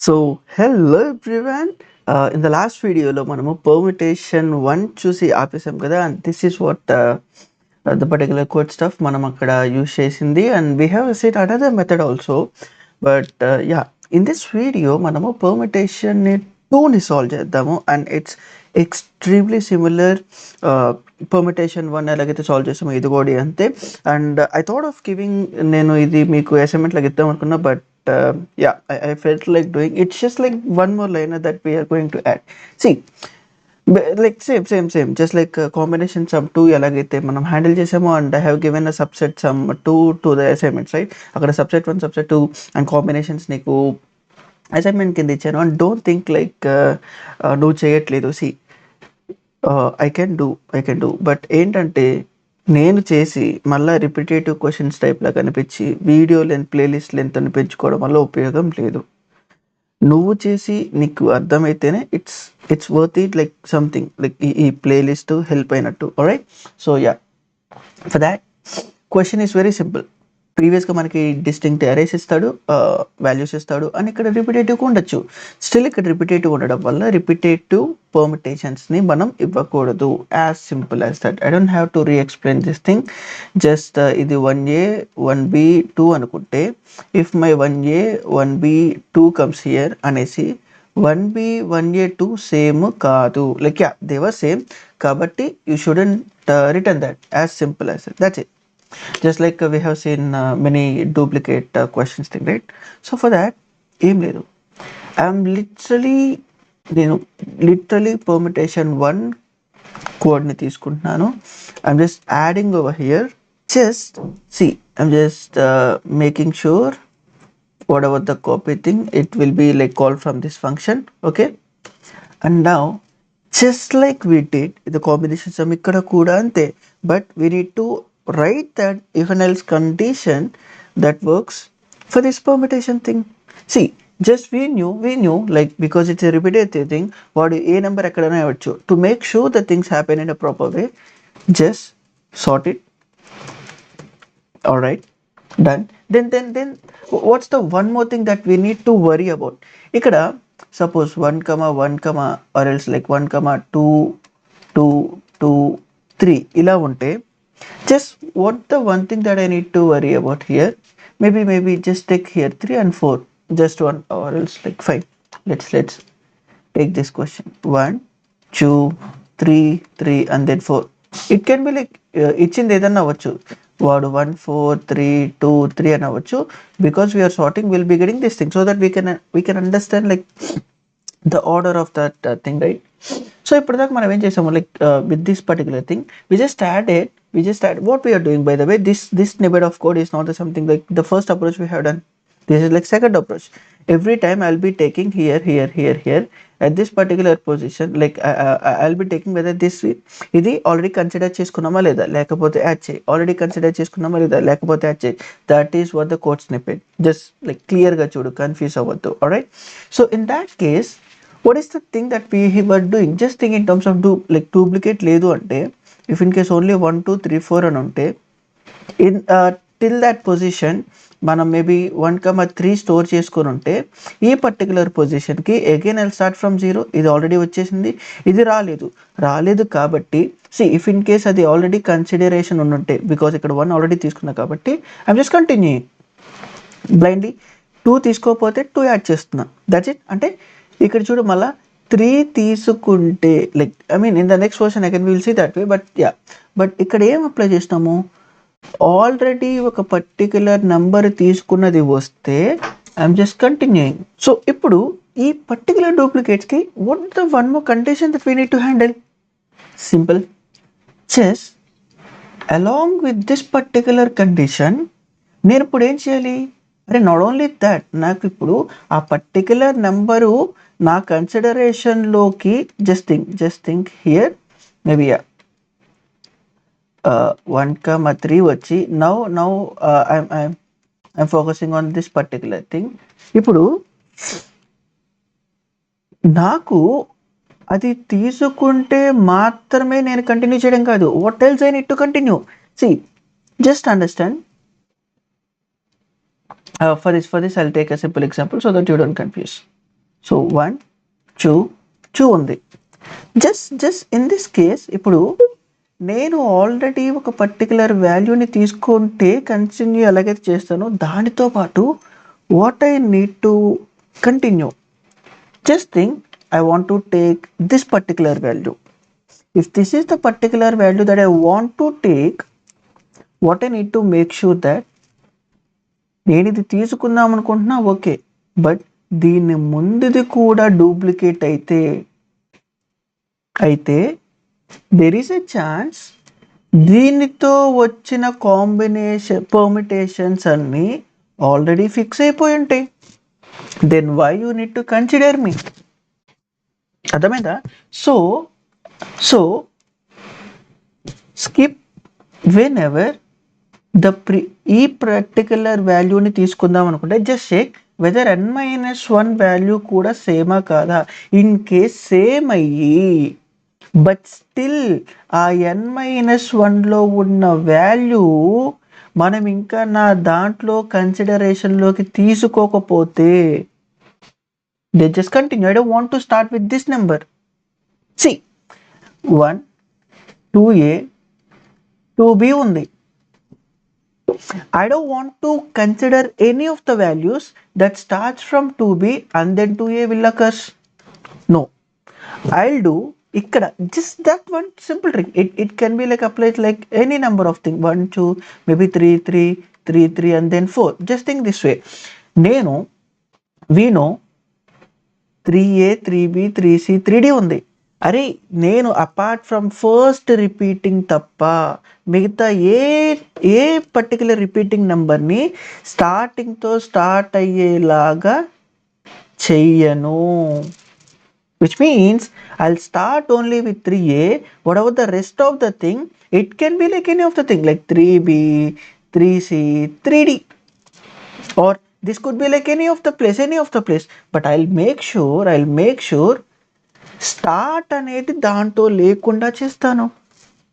So hello everyone. In the last వీడియోలో మనము permutation 1 చూసి ఆపేసాం కదా, and this is what the particular code stuff మనం అక్కడ యూస్ చేసింది, and we have seat another method also. But yeah, in this video మనము పర్మిటేషన్ని 2ని solve చేద్దాము, and it's extremely similar permutation 1 ఎలాగైతే సాల్వ్ చేసామో ఇది కూడా అంతే. And I thought of giving, నేను ఇది మీకు అసైన్మెంట్ లాగా ఇద్దాం అనుకున్నా, but yeah, I felt like doing it's just like one more liner that we are going to add. See, like same just like combination sum 2 ఎలాగైతే మనం handle చేసామో, and I have given a subset sum 2 to the assignments, right? అక్కడ subset 1 subset 2 and combinations నీకు assignment కింద ఇచ్చాను. And don't think like నువ్వు చేయట్లేదు. See, I can do but ఏంటంటే, నేను చేసి మళ్ళీ రిపిటేటివ్ క్వశ్చన్స్ టైప్లా కనిపించి వీడియో లెంత్, ప్లేలిస్ట్ లెంత్ అని పెంచుకోవడం వల్ల ఉపయోగం లేదు. నువ్వు చేసి నీకు అర్థమైతేనే it's it's worth it, like something like ఈ ప్లేలిస్ట్ హెల్ప్ అయినట్టు. Alright, so yeah, for that question is very simple. ప్రీవియస్గా మనకి డిస్టింక్ట్ అరేస్ ఇస్తాడు, వాల్యూస్ ఇస్తాడు, అండ్ ఇక్కడ రిపిటేటివ్గా ఉండొచ్చు. స్టిల్ ఇక్కడ రిపిటేటివ్ ఉండడం వల్ల రిపిటేటివ్ పర్మిటేషన్స్ని మనం ఇవ్వకూడదు. As simple as that. I don't have to re explain this thing. Just ఇది 1A 1B 2 అనుకుంటే, if my 1A 1B 2 comes here అనేసి 1B 1A 2 సేమ్ కాదు, like yeah they were same, కాబట్టి you shouldn't return that. As simple as that's it. Just like we have seen many duplicate questions thing, right? So for that, ఏం లేదు, I'm నేను literally permutation 1 కోడ్ని తీసుకుంటున్నాను. I'm just adding over here. Just see, I'm just making sure whatever the copy thing, it will be like called from this function, okay? And now just like we did the combination sum ikkada kuda ante, but we need to write that if and else condition that works for this permutation thing. See, just we knew like, because it's a repetitive thing, what a number ekkadana avachchu. To make sure that things happen in a proper way, just sort it. All right, done. Then what's the one more thing that we need to worry about? Ikkada suppose 1 comma 1 comma, or else like 1 comma 2 2 2 3 ila unte, just what the one thing that I need to worry about here, maybe just take here 3 and 4, just one, or else like 5. Let's take this question, 1 2 3 3 and then 4. It can be like ఇచ్చింది ఏదన్నా అవ్వచ్చు, వాడు 1 4 3 2 3 అని అవ్వచ్చు. Because we're sorting, will be getting this thing, so that we can understand like the order of that thing, right? So ఇప్పటిదాకా మనం ఏం చేసాము, like with this particular thing we just add what we are doing. By the way, this snippet of code is not something like the first approach we have done. This is like second approach. Every time I'll be taking here at this particular position, like I'll be taking whether this ఇది already consider చేసుకున్నామా లేదా, లేకపోతే add చేయి, already consider చేసుకున్నామా లేదా, లేకపోతే add చేయి. That is what the code snippet. Just like క్లియర్గా చూడు, confuse అవ్వద్దు. Alright, so in that case what is the thing that we were doing? Just think in terms of duplicate లేదు అంటే, if in case only 1 2 3 4 అని ఉంటే, in till that position మనం maybe 1 3 store చేసుకొని ఉంటే, ఈ పర్టికులర్ పొజిషన్కి అగైన్ ఐల్ స్టార్ట్ ఫ్రమ్ 0. ఇది ఆల్రెడీ వచ్చేసింది, ఇది రాలేదు కాబట్టి, సి ఇఫ్ ఇన్ కేస్ అది ఆల్రెడీ కన్సిడరేషన్ ఉంటే, బికాస్ ఇక్కడ 1 ఆల్రెడీ తీసుకున్నా కాబట్టి ఐఎమ్ జస్ట్ కంటిన్యూ బ్లైండ్లీ. 2 తీసుకోకపోతే 2 యాడ్ చేస్తున్నా, దట్స్ ఇట్. అంటే ఇక్కడ చూడు, మళ్ళీ 3 తీసుకుంటే, like I mean in the next version I can will see that way. But yeah, but ఇక్కడ ఏం అప్లై చేస్తాము, ఆల్రెడీ ఒక పర్టికులర్ నెంబర్ తీసుకున్నది వస్తే ఐఎమ్ జస్ట్ కంటిన్యూయింగ్. సో ఇప్పుడు ఈ పర్టికులర్ డూప్లికేట్స్కి what the one more condition that we need to handle? Simple, just along with this particular condition నేను ఇప్పుడు ఏం చేయాలి? అరే నాట్ ఓన్లీ దాట్, నాకు ఇప్పుడు ఆ పర్టికులర్ నెంబరు నా కన్సిడరేషన్లోకి జస్ట్ థింక్ హియర్ మేబీ 1 3 వచ్చి now I'm focusing on this particular thing. ఇప్పుడు నాకు అది తీసుకుంటే మాత్రమే నేను కంటిన్యూ చేయడం కాదు, what else I need to continue. See, just understand. For this I'll take a simple example so that you don't confuse. So 1 2 2 ఉంది. జస్ట్ ఇన్ దిస్ కేస్ ఇప్పుడు నేను ఆల్రెడీ ఒక పర్టికులర్ వాల్యూని తీసుకుంటే కంటిన్యూ ఎలాగైతే చేస్తానో దానితో పాటు what I need to continue. Just think I want to take this particular value. If this is the particular value that I want to take, what I need to make sure that నేను ఇది తీసుకుందాం అనుకుంటున్నా okay, but దీని ముందుది కూడా duplicate అయితే there is a chance దీనితో వచ్చిన combination permutations అన్నీ ఆల్రెడీ ఫిక్స్ అయిపోయి ఉంటాయి. Then why you need to consider me. అర్థమైందా? సో స్కిప్ వెన్ ఎవర్ ఈ పర్టికులర్ వాల్యూని తీసుకుందాం అనుకుంటే just check whether n-1 value కూడా సేమా కాదా. ఇన్ కేస్ సేమ్ అయ్యి బట్ స్టిల్ ఆ n-1లో ఉన్న వాల్యూ మనం ఇంకా నా దాంట్లో కన్సిడరేషన్లోకి తీసుకోకపోతే they just continue. I don't want to start with this number. See, 1 2a 2b undi. I don't want to consider any of the values that starts from 2b and then 2a will occur. No, I'll do ikkada just that one simple trick. It can be like applied like any number of things, 1 2 maybe 3 3 3 3 and then 4. Just think this way. We know 3a 3b 3c 3d ఉంది. అరే నేను apart from first repeating తప్ప మిగతా ఏ particular repeating నెంబర్ని స్టార్టింగ్తో start అయ్యేలాగా చెయ్యను. Which means I'll start only with 3a. Whatever the rest of the thing, it can be like any of the thing like 3b 3c 3d or this could be like any of the place, but I'll make sure start అనేది దాంట్లో లేకుండా చేస్తాను.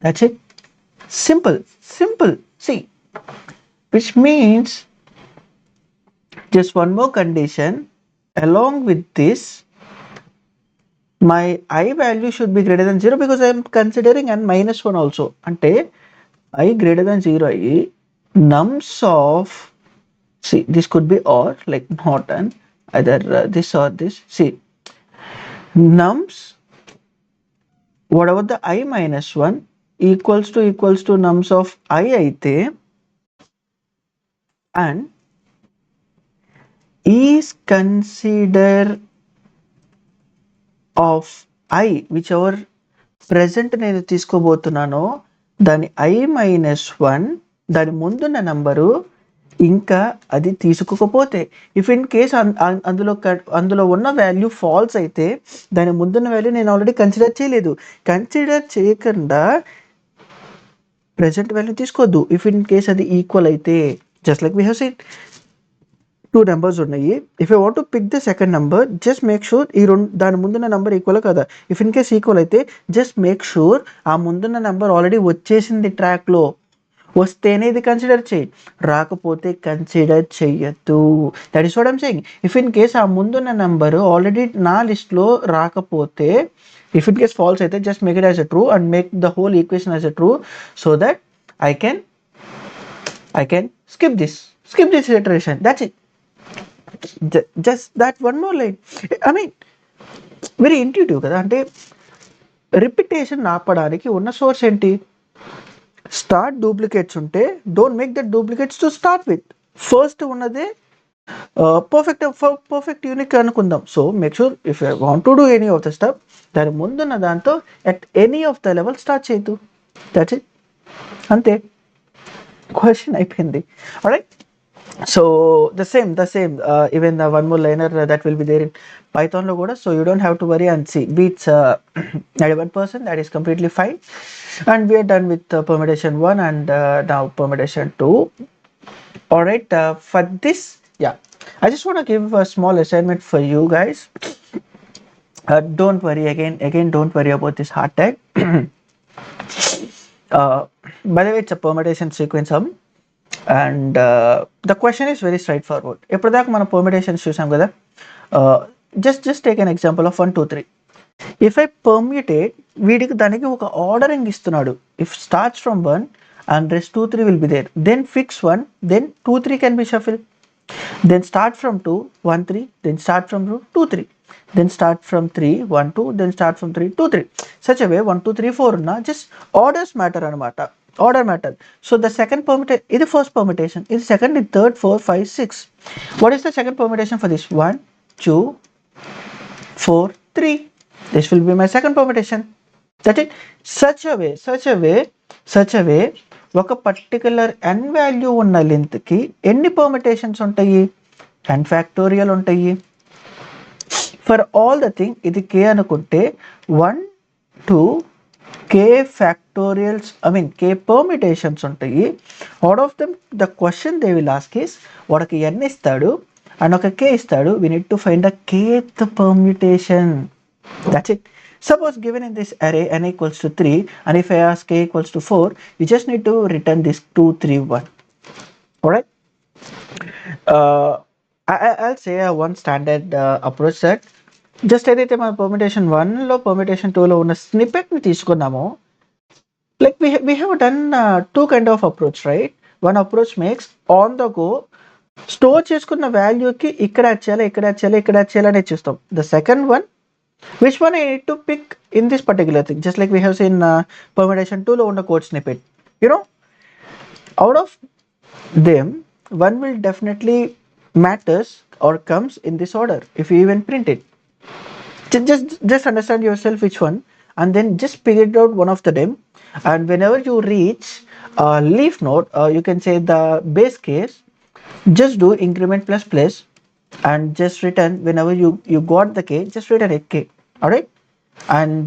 That's it. Simple. See, which means just one more condition along with this, my I value should be greater than 0 because I am considering n-1 also. అంటే I greater than 0 అయ్యి nums of, see this could be or like not an either this or this. See, nums whatever the i-1 equals to nums of I అయితే and is consider of I whichever present నేను తీసుకోబోతున్నానో దాని i-1 దాని ముందున్న number ఇంకా అది తీసుకోకపోతే, if in case అందులో ఉన్న వాల్యూ ఫాల్స్ అయితే దాని ముందున్న వాల్యూ నేను ఆల్రెడీ కన్సిడర్ చేయలేదు. కన్సిడర్ చేయకుండా ప్రెజెంట్ వాల్యూ తీసుకోవద్దు. ఇఫ్ ఇన్ కేస్ అది ఈక్వల్ అయితే, just like we have seen 2 numbers ఉన్నాయి. If you want to pick the second number just make sure దాని ముందున్న నెంబర్ ఈక్వల్ కదా. ఇఫ్ ఇన్ కేస్ ఈక్వల్ అయితే జస్ట్ మేక్ షూర్ ఆ ముందున్న నెంబర్ ఆల్రెడీ వచ్చేసింది ట్రాక్లో. వస్తేనే ఇది కన్సిడర్ చేయి, రాకపోతే కన్సిడర్ చెయ్యద్దు. That is what I'm saying. If in case ఆ ముందున్న నెంబరు ఆల్రెడీ నా లిస్ట్లో రాకపోతే, ఇఫ్ ఇన్ కేస్ ఫాల్స్ అయితే just make it as a true and make the whole equation as a true so that I can skip this iteration. That's it. Just that one more line. I mean very intuitive కదా. అంటే repetition ఆపడానికి ఉన్న source ఏంటి? Start duplicates ఉంటే don't make that duplicates to start with. First ఉన్నదే perfect unique అనుకుందాం. So make sure if you want to do any of the step దాని ముందున్న దాంతో at any of the level start చేయొద్దు. That's it. అంతే, question అయిపోయింది. Alright. So the same even the one more liner that will be there in Python lo kuda, so you don't have to worry and see beats 91%. That is completely fine, and we are done with permutation 1 and now permutation 2. All right, for this, yeah, I just want to give a small assignment for you guys. Don't worry again don't worry about this hard tag. By the way, it's a permutation sequence sum. And the question is very straight forward. ఎప్పటిదాకా మనం permutations చూసాం కదా. just take an example of 1 2 3. If I permutate, వీడికి దానికి ఒక ordering ఇస్తున్నాడు. If starts from 1 and rest 2 3 will be there, then fix 1, then 2 3 can be shuffled, then start from 2 1 3, then start from 2 3, then start from 3 1 2, then start from 3 2 3. Such a way 1 2 3 4 ఉన్న just orders matter అనమాట. Order matter. So the second permutation, ఇది first permutation, ఇది second, ఇది third, 4 5 6. What is the second permutation for this? 1 2 4 3. This will be my second permutation. That's it. Such a way ఒక particular n value ఉన్న లెంత్కి ఎన్ని permutations ఉంటాయి? n factorial ఉంటాయి. For all the thing ఇది k అనుకుంటే 1 2 k factorials, k permutations ఉంటాయి. Out of them the question they will ask is, వాడికి n ఇస్తాడు అండ్ ఒక k ఇస్తాడు. We need to find the kth permutation. That's it. Suppose given in this array n equals to 3 and if I ask k equals to 4, you just need to return this 2 3 1. Alright, I'll say one standard approach that just ఏదైతే మన permutation 1 లో permutation 2 లో ఉన్న snippet ని తీసుకున్నామో, like we have done two kind of approach, right? One approach makes on the go store చేసుకున్న వాల్యూకి ఇక్కడ చేయాలని చూస్తాం. The second one, which one I need to pick in this particular thing, just like we have seen permutation 2 lo unna code snippet. Out of them, one will definitely matters or comes in this order if you even print it. Just understand yourself which one and then just figure it out one of the them, and whenever you reach leaf node, you can say the base case, just do increment plus and just return whenever you got the k, just return it k. All right, and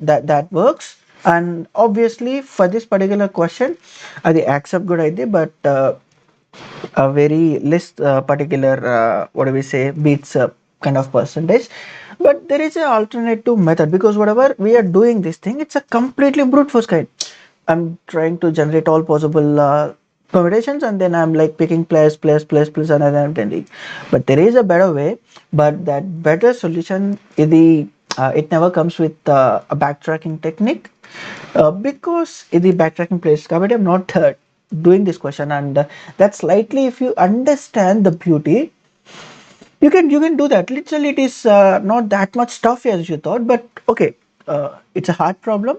that works. And obviously for this particular question the accept good idea, but a very less particular what do we say, beats kind of percentage. But there is an alternative method, because whatever we are doing this thing, it's a completely brute force kind. I'm trying to generate all possible permutations and then I'm like picking plus and then I'm tending. But there is a better way, but that better solution is the it never comes with a backtracking technique, because in the backtracking place, kabatti I'm not doing this question, and that slightly, if you understand the beauty, you can do that. Literally it is not that much tough as you thought, but okay, it's a hard problem,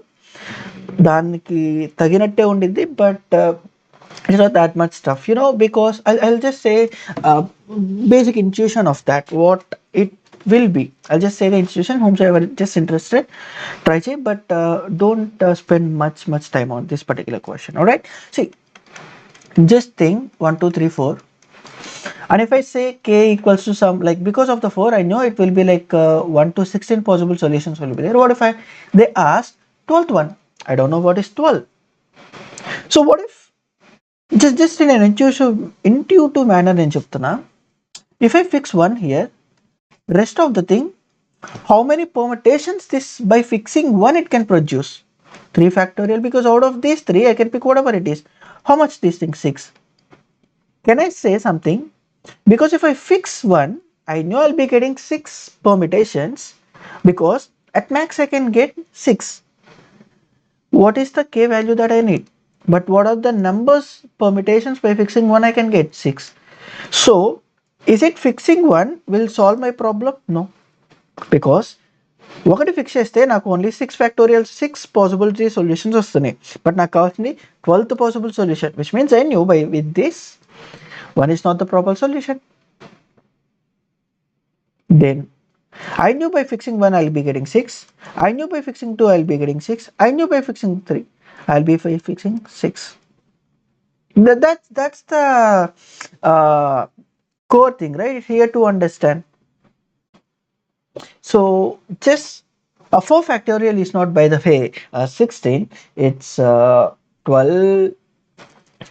దానికి తగినట్టే ఉండిద్ది, but it's not that much stuff, because I'll just say basic intuition of that, what it will be. I'll just say the institution, whomsoever just interested, try it, but don't spend much time on this particular question. All right, see, just think 1 2 3 4, and if I say k equals to some, like because of the 4 I know it will be like 1 to 16 possible solutions will be there. What if they ask 12th one? I don't know what is 12. So what if just in an intuitive manner నేను చెప్తున్నా, if I fix 1 here, rest of the thing, how many permutations this by fixing 1 it can produce? 3 factorial, because out of these 3 I can pick whatever it is. How much this thing? 6. Can I say something? Because if I fix 1, I know I'll be getting 6 permutations, because at max I can get 6. What is the k value that I need? But what are the numbers permutations by fixing 1 I can get? 6. So is it fixing 1 will solve my problem? No, because ఒకటి fix చేస్తే నాకు only 6 factorial 6 possibility solutions వస్తున్నాయి, but నాకు కావాల్సింది 12th possible solution, which means I knew by with this 1 is not the proper solution. Then I knew by fixing 1 I'll be getting 6, I knew by fixing 2 I'll be getting 6, I knew by fixing 3 I'll be fixing 6. That's the core thing right here to understand. So just 4 factorial is not, by the way, 16, it's 12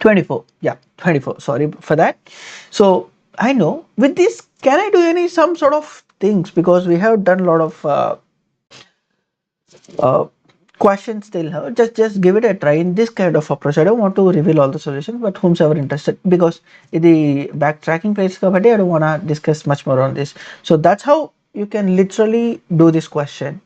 24, yeah, 24, sorry for that. So I know with this, can I do some sort of things, because we have done a lot of questions still. Just give it a try in this kind of approach. I don't want to reveal all the solutions, but whomsoever interested, because the backtracking place kabatti I don't want to discuss much more on this. So that's how you can literally do this question.